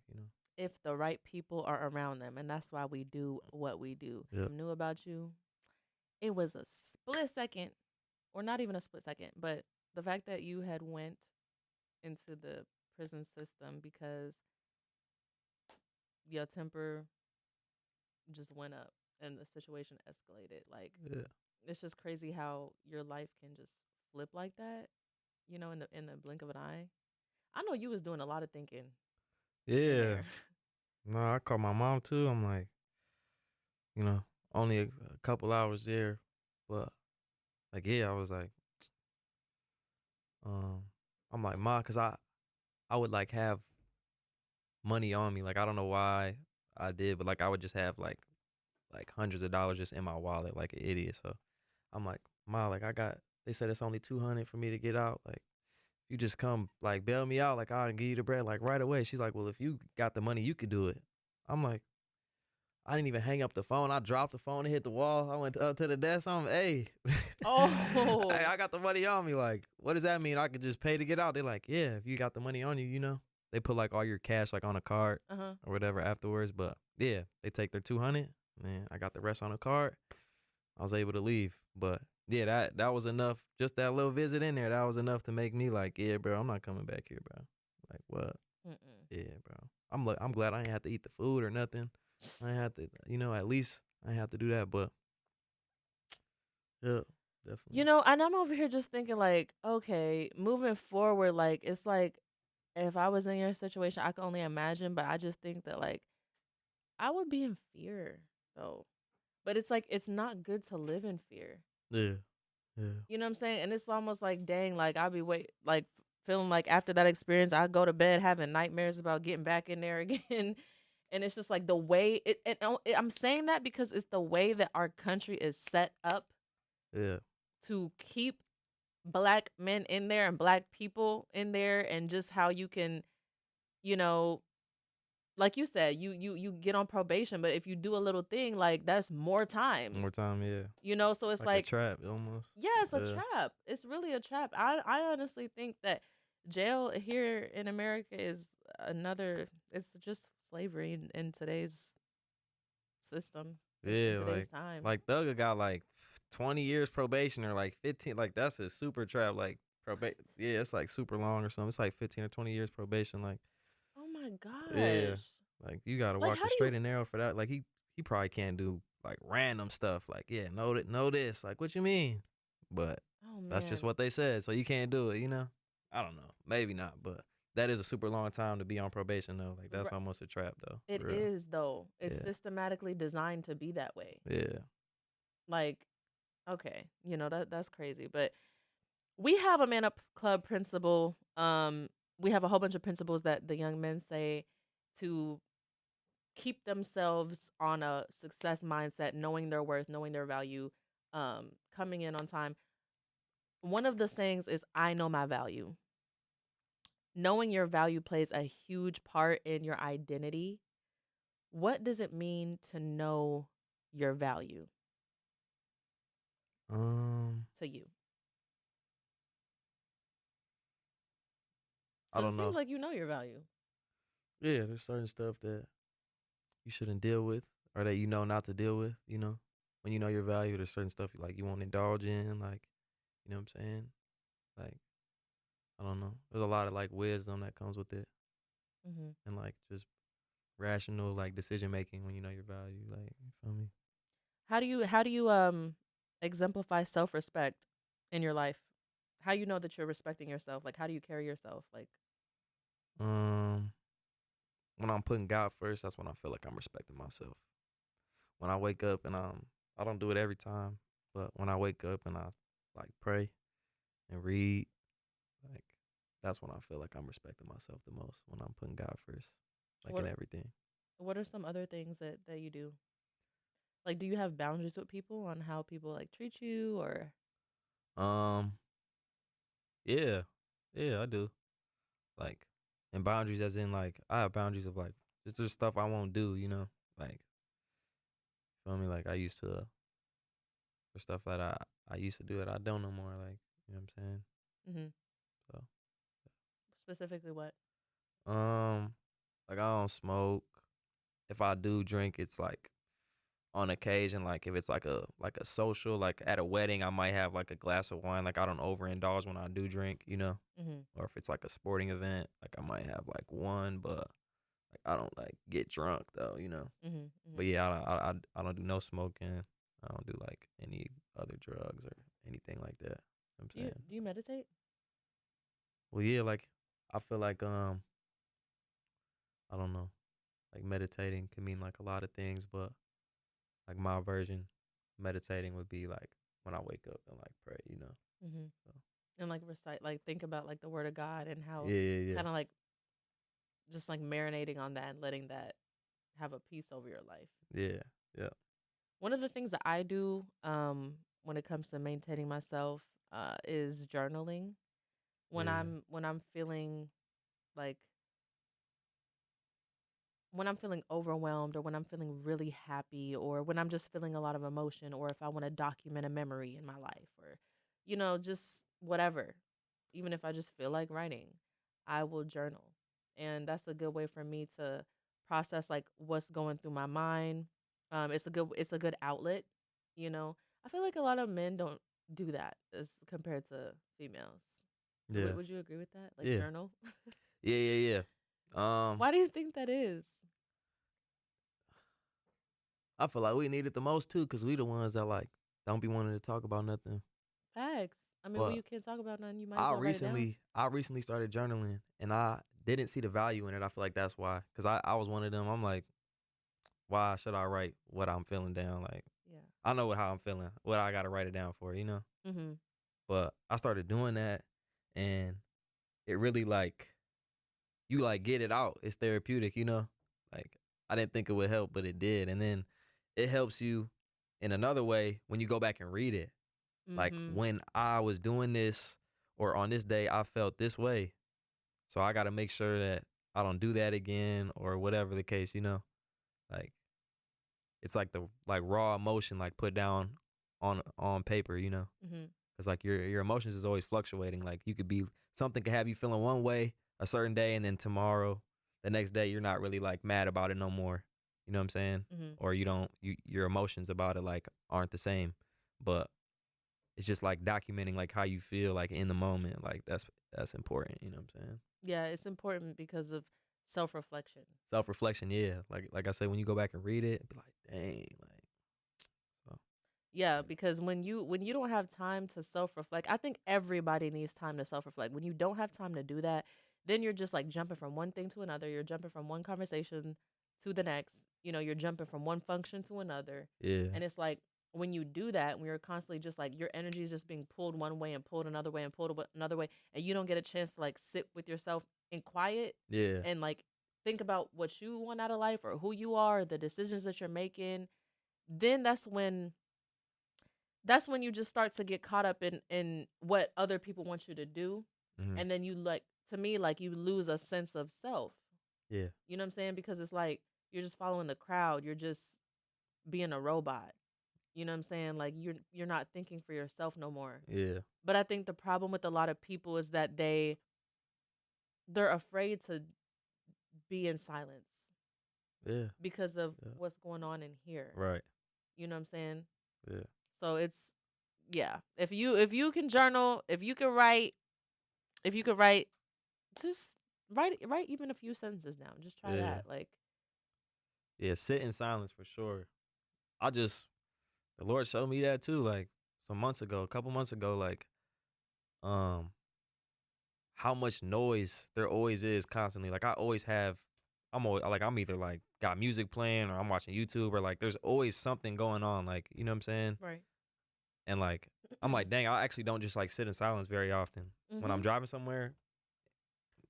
Speaker 1: If the right people are around them, and that's why we do what we do.
Speaker 2: Yep.
Speaker 1: Knew about you. It was a split second, or not even a split second, but the fact that you had went into the prison system because your temper just went up and the situation escalated. Like,
Speaker 2: Yeah.
Speaker 1: it's just crazy how your life can just flip like that, in the blink of an eye. I know you was doing a lot of thinking in
Speaker 2: Yeah.
Speaker 1: there.
Speaker 2: No, I called my mom too. I'm like, you know, only a couple hours there, but like, yeah, I was like, um, I'm like, ma, cause I would like have money on me. Like I don't know why I did, but like I would just have like hundreds of dollars just in my wallet like an idiot. So I'm like, Ma, like they said it's only 200 for me to get out. Like you just come like bail me out, like I'll give you the bread like right away. She's like, well, if you got the money, you could do it. I'm like, I didn't even hang up the phone. I dropped the phone and hit the wall. I went up to the desk. I'm, hey, hey,
Speaker 1: Oh.
Speaker 2: I got the money on me. Like, what does that mean? I could just pay to get out. They're like, yeah, if you got the money on you, they put like all your cash like on a card
Speaker 1: Uh-huh.
Speaker 2: or whatever afterwards. But yeah, they take their 200. Man, I got the rest on a card. I was able to leave. But yeah, that was enough. Just that little visit in there, that was enough to make me like, yeah, bro, I'm not coming back here, bro. Like what?
Speaker 1: Mm-mm.
Speaker 2: Yeah, bro. I'm glad I ain't have to eat the food or nothing. I ain't have to, at least I ain't have to do that. But Yeah, definitely.
Speaker 1: You know, and I'm over here just thinking like, okay, moving forward, like it's like if I was in your situation, I can only imagine, but I just think that like I would be in fear though. But it's like it's not good to live in fear.
Speaker 2: Yeah, yeah,
Speaker 1: You know what I'm saying? And it's almost like dang, like I'll be feeling like after that experience, I go to bed having nightmares about getting back in there again. And it's just like the way I'm saying that because it's the way that our country is set up
Speaker 2: yeah.
Speaker 1: to keep black men in there and black people in there, and just how you can, you know, like you said, you get on probation, but if you do a little thing, like that's more time.
Speaker 2: More time, yeah.
Speaker 1: So
Speaker 2: It's
Speaker 1: it's
Speaker 2: like a
Speaker 1: like,
Speaker 2: trap almost.
Speaker 1: yeah, it's a
Speaker 2: Yeah,
Speaker 1: trap. It's really a trap. I honestly think that jail here in America is another. It's just slavery in today's system. It's in
Speaker 2: yeah.
Speaker 1: today's time.
Speaker 2: Like Thugger got like 20 years probation or like 15. Like that's a super trap. Like probation. Yeah, it's like super long or something. It's like 15 or 20 years probation. Like
Speaker 1: Oh my
Speaker 2: yeah,
Speaker 1: gosh.
Speaker 2: like you gotta
Speaker 1: Like
Speaker 2: walk
Speaker 1: how
Speaker 2: the
Speaker 1: do you?
Speaker 2: straight and narrow for that. Like he probably can't do like random stuff. Like yeah, know this. Like what you mean? But
Speaker 1: Oh
Speaker 2: that's just
Speaker 1: man.
Speaker 2: what they said. So you can't do it. You know? I don't know. Maybe not. But that is a super long time to be on probation though. Like that's
Speaker 1: Ri-
Speaker 2: almost a trap though.
Speaker 1: It
Speaker 2: For real.
Speaker 1: is though. It's
Speaker 2: Yeah.
Speaker 1: systematically designed to be that way.
Speaker 2: Yeah.
Speaker 1: Like, okay, that's crazy. But we have a man up club principle. We have a whole bunch of principles that the young men say to keep themselves on a success mindset, knowing their worth, knowing their value, coming in on time. One of the sayings is I know my value. Knowing your value plays a huge part in your identity. What does it mean to know your value
Speaker 2: Um.
Speaker 1: to you?
Speaker 2: I
Speaker 1: Because it
Speaker 2: don't
Speaker 1: seems
Speaker 2: know.
Speaker 1: like you know your value.
Speaker 2: Yeah. There's certain stuff that you shouldn't deal with, or that you know not to deal with. You know, when you know your value, there's certain stuff you won't indulge in. Like you know what I'm saying? Like I don't know. There's a lot of like wisdom that comes with it,
Speaker 1: Hmm.
Speaker 2: and like just rational like decision making when you know your value. Like you feel me?
Speaker 1: How do you exemplify self respect in your life? How you know that you're respecting yourself? Like how do you carry yourself? Like
Speaker 2: Um, when I'm putting God first, that's when I feel like I'm respecting myself. When I wake up and I don't do it every time, but when I wake up and I like pray and read, like that's when I feel like I'm respecting myself the most. When I'm putting God first, like in
Speaker 1: what
Speaker 2: everything.
Speaker 1: what are some other things that you do? Like do you have boundaries with people on how people like treat you or
Speaker 2: Um, yeah, yeah, I do. Like, and boundaries as in like I have boundaries of like just stuff I won't do. You know, like feel me? Like I used to for stuff that I used to do that I don't no more. Like you know what I'm saying?
Speaker 1: hmm
Speaker 2: So
Speaker 1: specifically what?
Speaker 2: like I don't smoke. If I do drink, it's like on occasion. Like if it's like a social, like at a wedding, I might have like a glass of wine. Like I don't overindulge when I do drink, you know.
Speaker 1: Hmm.
Speaker 2: Or if it's like a sporting event, like I might have like one, but like I don't like get drunk though, you know.
Speaker 1: Hmm.
Speaker 2: But
Speaker 1: Hmm.
Speaker 2: yeah, I don't do no smoking. I don't do like any other drugs or anything like that. You know what I'm
Speaker 1: Do you
Speaker 2: saying?
Speaker 1: do you meditate?
Speaker 2: Well, yeah, like I feel like I don't know, like meditating can mean like a lot of things, but like my version, meditating would be like when I wake up and like pray, you know.
Speaker 1: Hmm.
Speaker 2: So
Speaker 1: And like recite, like think about like the word of God and how
Speaker 2: yeah, yeah, yeah,
Speaker 1: kind of like just like marinating on that and letting that have a piece over your life.
Speaker 2: yeah, yeah,
Speaker 1: One of the things that I do when it comes to maintaining myself is journaling.
Speaker 2: yeah,
Speaker 1: When I'm feeling like when I'm feeling overwhelmed or when I'm feeling really happy or when I'm just feeling a lot of emotion or if I want to document a memory in my life or just whatever. Even if I just feel like writing, I will journal. And that's a good way for me to process like what's going through my mind. It's a good outlet, you know. I feel like a lot of men don't do that as compared to females.
Speaker 2: yeah,
Speaker 1: Would you agree with that? Like
Speaker 2: yeah,
Speaker 1: journal?
Speaker 2: yeah, yeah, yeah.
Speaker 1: Why do you think that is?
Speaker 2: I feel like we need it the most too, cause we the ones that like don't be wanting to talk about nothing.
Speaker 1: Facts. I mean, when
Speaker 2: But
Speaker 1: you can't talk about nothing, you might as
Speaker 2: I
Speaker 1: well write it down.
Speaker 2: recently started journaling, and I didn't see the value in it. I feel like that's why, cause I was one of them. I'm like, why should I write what I'm feeling down? Like,
Speaker 1: Yeah.
Speaker 2: I know how I'm feeling, what I gotta write it down for, you know.
Speaker 1: Mm-hmm.
Speaker 2: But I started doing that, and it really like you like get it out. It's therapeutic, you know. Like I didn't think it would help, but it did, and then it helps you in another way when you go back and read it. Like
Speaker 1: Mm-hmm.
Speaker 2: when I was doing this or on this day, I felt this way. So I got to make sure that I don't do that again or whatever the case, you know? Like it's like the like raw emotion like put down on paper, you know?
Speaker 1: Mm-hmm.
Speaker 2: Cuz like your emotions is always fluctuating. Like you could be something could have you feeling one way a certain day and then tomorrow, the next day you're not really like mad about it no more. You know what I'm saying?
Speaker 1: Mm-hmm.
Speaker 2: Or you don't your emotions about it like aren't the same. But it's just like documenting like how you feel like in the moment. Like that's important. You know what I'm saying?
Speaker 1: Yeah, it's important because of self-reflection.
Speaker 2: Self reflection, yeah. Like I said, when you go back and read it, be like, dang, like so.
Speaker 1: Yeah, because when you don't have time to self-reflect, I think everybody needs time to self-reflect. When you don't have time to do that, then you're just like jumping from one thing to another. You're jumping from one conversation to the next. You're jumping from one function to another.
Speaker 2: Yeah,
Speaker 1: And it's like when you do that, when you're constantly just like your energy is just being pulled one way and pulled another way and another way, and you don't get a chance to like sit with yourself in quiet
Speaker 2: yeah,
Speaker 1: and like think about what you want out of life or who you are, the decisions that you're making, then that's when you just start to get caught up in what other people want you to do,
Speaker 2: mm-hmm.
Speaker 1: and then you like, to me, like, you lose a sense of self.
Speaker 2: Yeah,
Speaker 1: You know what I'm saying? Because it's like you're just following the crowd, you're just being a robot. You know what I'm saying? Like you're not thinking for yourself no more.
Speaker 2: yeah,
Speaker 1: But I think the problem with a lot of people is that they're afraid to be in silence
Speaker 2: yeah,
Speaker 1: because of
Speaker 2: yeah.
Speaker 1: what's going on in here.
Speaker 2: Right.
Speaker 1: You know what I'm saying?
Speaker 2: Yeah,
Speaker 1: So it's, yeah. If you can journal, if you could write, just write even a few sentences down. Just try
Speaker 2: yeah,
Speaker 1: that. Like,
Speaker 2: yeah. Sit in silence for sure. I just the Lord showed me that too. Like some months ago, a couple months ago, like um how much noise there always is constantly. Like I always have I'm always like I'm either like got music playing or I'm watching YouTube or like there's always something going on. Like, you know what I'm saying?
Speaker 1: right.
Speaker 2: And like I'm like, dang, I actually don't just like sit in silence very often. When I'm
Speaker 1: Mhm.
Speaker 2: driving somewhere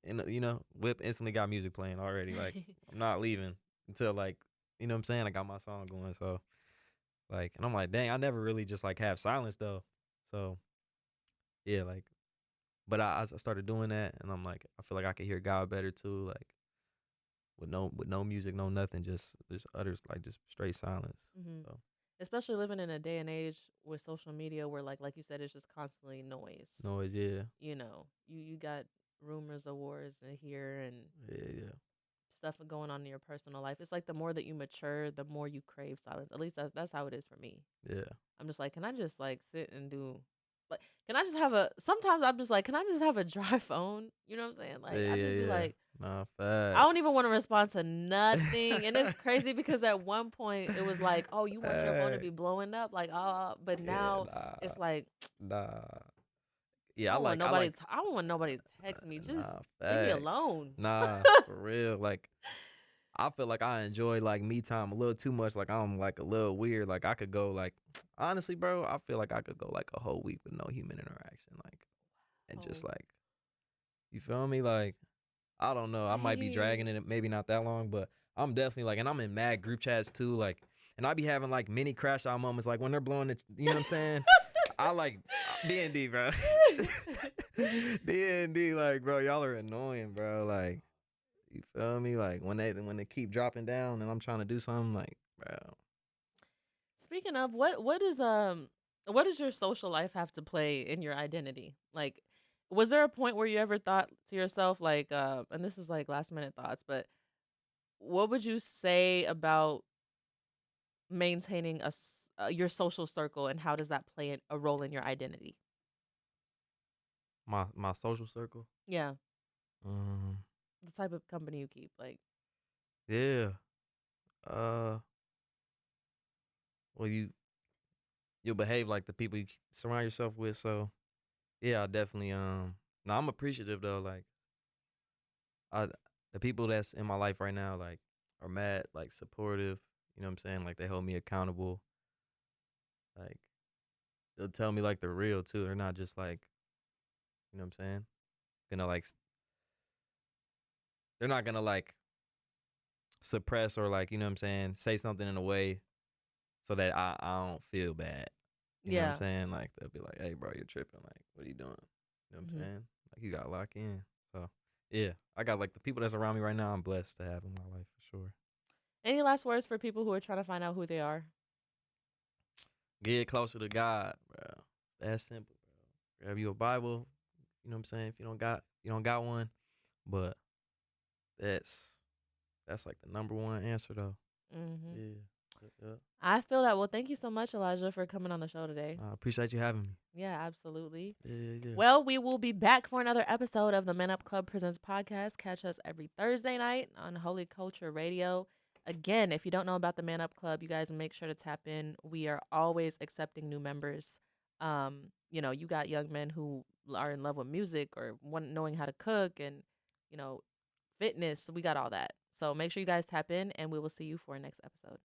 Speaker 2: and you know, whip instantly got music playing already. Like I'm not leaving until like you know what I'm saying? I got my song going. So like and I'm like, dang, I never really just like have silence though. So yeah, like but I started doing that and I'm like, I feel like I could hear God better too. Like with no music, no nothing, just utters like just straight silence.
Speaker 1: Mhm.
Speaker 2: So
Speaker 1: Especially living in a day and age with social media where, like you said, it's just constantly noise.
Speaker 2: noise, yeah,
Speaker 1: You got rumors of wars in here and
Speaker 2: yeah, yeah,
Speaker 1: stuff going on in your personal life. It's like the more that you mature, the more you crave silence. At least that's how it is for me.
Speaker 2: yeah,
Speaker 1: I'm just like, can I just like sit and do, like, can I just have a, sometimes I'm just like, can I just have a dry phone? You know what I'm saying?
Speaker 2: yeah,
Speaker 1: Like, I
Speaker 2: yeah,
Speaker 1: just be
Speaker 2: yeah.
Speaker 1: like,
Speaker 2: Nah,
Speaker 1: I don't
Speaker 2: facts.
Speaker 1: even want to respond to nothing. And it's crazy because at one point it was like, oh, you want your phone to
Speaker 2: Hey,
Speaker 1: be blowing up? Like, but
Speaker 2: yeah,
Speaker 1: now
Speaker 2: nah,
Speaker 1: it's like,
Speaker 2: nah.
Speaker 1: I
Speaker 2: Yeah,
Speaker 1: don't want
Speaker 2: I
Speaker 1: nobody,
Speaker 2: like,
Speaker 1: I don't want nobody to text me. Just
Speaker 2: nah,
Speaker 1: leave me
Speaker 2: facts.
Speaker 1: alone.
Speaker 2: Nah, for real. Like, I feel like I enjoy like me time a little too much. Like, I'm like a little weird. Like, I could go like, honestly, bro, I feel like I could go like a whole week with no human interaction. Like, and just
Speaker 1: Oh,
Speaker 2: like, you feel me? Like, I don't know. I might be dragging
Speaker 1: dang.
Speaker 2: it, maybe not that long, but I'm definitely like, and I'm in mad group chats too. Like, and I be having like mini crash out moments, like when they're blowing the, you know what I'm saying? I like D&D, bro. D&D, like, bro, y'all are annoying, bro. Like, you feel me? Like when they keep dropping down and I'm trying to do something, like, bro.
Speaker 1: Speaking of, what does your social life have to play in your identity? Like, was there a point where you ever thought to yourself, like, and this is like last minute thoughts, but what would you say about maintaining your social circle, and how does that play a role in your identity?
Speaker 2: My social circle.
Speaker 1: Yeah,
Speaker 2: Um,
Speaker 1: the type of company you keep, like,
Speaker 2: yeah. Uh, well, you'll behave like the people you surround yourself with. So yeah, I definitely no, I'm appreciative though. Like I the people that's in my life right now like are mad, like supportive, you know what I'm saying? Like they hold me accountable. Like they'll tell me like they're real too. They're not just like, you know what I'm saying? Gonna like they're not gonna like suppress or like, you know what I'm saying, say something in a way so that I don't feel bad. You know what I'm
Speaker 1: Yeah.
Speaker 2: saying? Like they'll be like, "Hey, bro, you're tripping. Like, what are you doing?" You know what I'm
Speaker 1: Hmm.
Speaker 2: saying? Like you got to lock in. So yeah, I got like the people that's around me right now. I'm blessed to have in my life for sure.
Speaker 1: Any last words for people who are trying to find out who they are?
Speaker 2: Get closer to God, bro. That's simple, bro. Grab you a Bible. You know what I'm saying? If you don't got one, but that's that's like the number one answer though.
Speaker 1: Hmm.
Speaker 2: Yeah. Yeah.
Speaker 1: I feel that. Well, thank you so much, Elijah, for coming on the show today.
Speaker 2: I appreciate you having me.
Speaker 1: Yeah, absolutely.
Speaker 2: Yeah.
Speaker 1: Well, we will be back for another episode of the Men Up Club Presents podcast. Catch us every Thursday night on Holy Culture Radio. Again, if you don't know about the Man Up Club, you guys make sure to tap in. We are always accepting new members. You got young men who are in love with music or knowing how to cook and, you know, fitness. We got all that. So make sure you guys tap in and we will see you for our next episode.